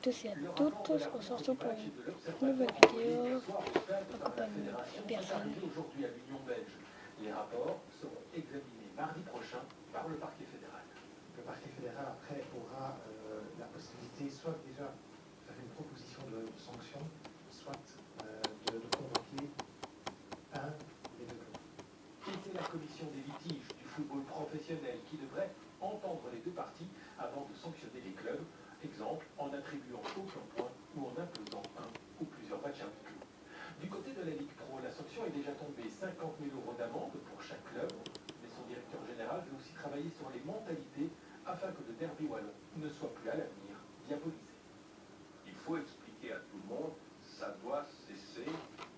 tous et à toutes, on se retrouve pour une nouvelle vidéo en compagnie de personne. Aujourd'hui à l'Union belge. Les rapports seront examinés mardi prochain par le parquet fédéral. Le parquet fédéral après aura la possibilité soit déjà de faire une proposition de sanction, soit de convoquer un des deux clubs. Et c'est la commission des litiges du football professionnel qui devrait entendre les deux parties avant de sanctionner les clubs, exemple en attribuant aucun point ou en imposant un ou plusieurs matchs inclus. Du côté de la Ligue Pro, la sanction est déjà tombée 50 000 € d'amende pour chaque club, mais son directeur général veut aussi travailler sur les mentalités afin que le derby wallon ne soit plus à l'avenir diabolisé. Il faut expliquer à tout le monde, ça doit cesser.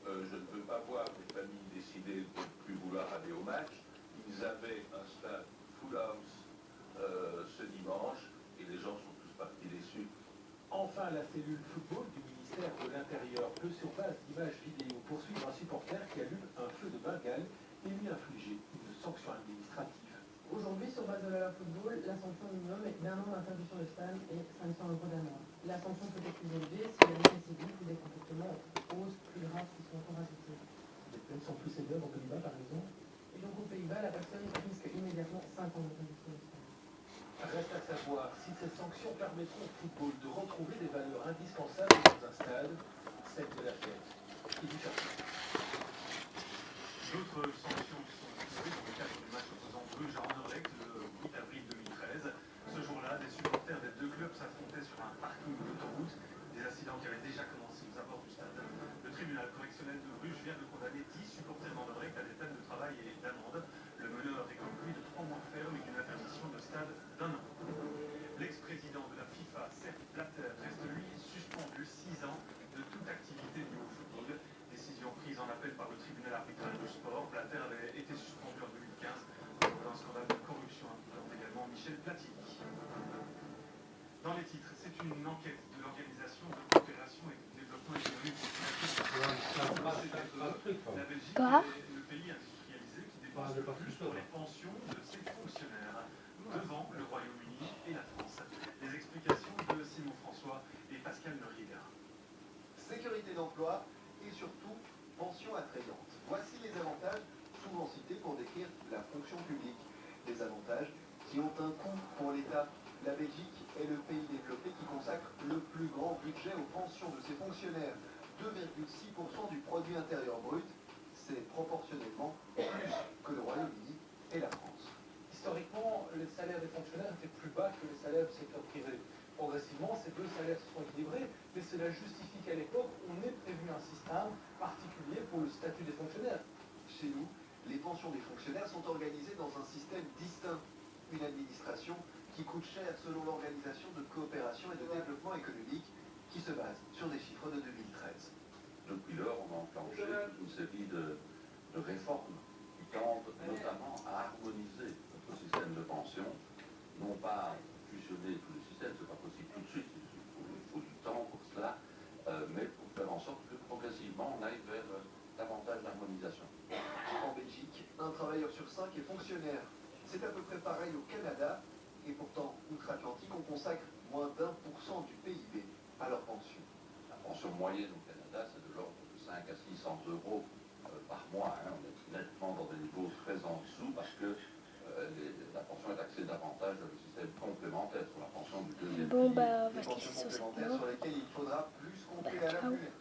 Je ne veux pas voir des familles décider de ne plus vouloir aller au match. Ils avaient un stade full house ce dimanche et les gens sont tous partis déçus. Enfin, la cellule football du ministère de l'Intérieur peut, sur base d'images vidéo, poursuivre un supporter qui allume un feu de Bengale et lui infliger une sanction administrative. Aujourd'hui, sur base de la loi football, la sanction minimum est d'un an d'interdiction de stade et 500 € d'amende. La sanction peut être plus élevée s'il y a des faits civiques ou des comportements causes plus graves qui sont encore ajoutés. Les peines sont plus sévères aux Pays-Bas par exemple. Et donc aux Pays-Bas, la personne risque immédiatement 5 ans d'interdiction de stade. Reste à savoir si ces sanctions permettront au football de retrouver des valeurs indispensables dans un stade, celle de la fête et du quartier. D'autres sanctions sont tombées dans le cadre du match opposant Bruges à Anderlecht le 8 avril 2013. Ce jour-là, des supporters des deux clubs s'affrontaient sur un parking d'autoroute, des incidents qui avaient déjà commencé aux abords du stade. Le tribunal correctionnel de Bruges vient de condamner 10 supporters d'Anderlecht à des peines de travail et d'amende. Le meneur est conclu de 3 mois ferme et d'une interdiction de stade d'1 an. L'ex-président de la FIFA, Sepp Blatter, reste lui suspendu 6 ans de toute activité liée au football. Décision prise en appel par le tribunal arbitral du sport. Blatter avait été suspendu en 2015 pour un scandale de corruption impliquant également Michel Platini. Dans les titres, c'est une enquête de l'Organisation de coopération et de développement économique. La Belgique est le pays industrialisé qui dépense le plus pour les pensions de ses fonctionnaires, devant le Royaume-Uni et la France. Les explications de Simon François et Pascal Noriega. Sécurité d'emploi et surtout pension attrayante. Voici les avantages souvent cités pour décrire la fonction publique. Des avantages qui ont un coût pour l'État. La Belgique est le pays développé qui consacre le plus grand budget aux pensions de ses fonctionnaires. 2,6% du produit intérieur brut, c'est proportionnellement plus que le Royaume-Uni et la France. Historiquement, les salaires des fonctionnaires étaient plus bas que les salaires du secteur privé. Progressivement, ces deux salaires se sont équilibrés, mais cela justifie qu'à l'époque, on ait prévu un système particulier pour le statut des fonctionnaires. Chez nous, les pensions des fonctionnaires sont organisées dans un système distinct. Une administration qui coûte cher selon l'Organisation de coopération et de développement économique qui se base sur des chiffres de 2013. Depuis lors, on a enclenché toute une série de réformes qui tendent notamment à harmoniser notre système de pension, non pas fusionner tous les systèmes, c'est pas possible tout de suite, il faut du temps pour cela, mais pour faire en sorte que progressivement on aille vers davantage d'harmonisation. En Belgique, un travailleur sur 5 est fonctionnaire. C'est à peu près pareil au Canada, et pourtant, outre-Atlantique, on consacre moins d'1% du PIB à leur pension. La pension moyenne au Canada, c'est de l'ordre de 5 à 600 € par mois. On est nettement dans des niveaux très en dessous parce que la pension est axée davantage sur le système complémentaire, sur la pension du deuxième Bon, pilier. on va se Des laisser pensions sur cette complémentaires note. sur lesquelles il faudra plus compter à l'avenir.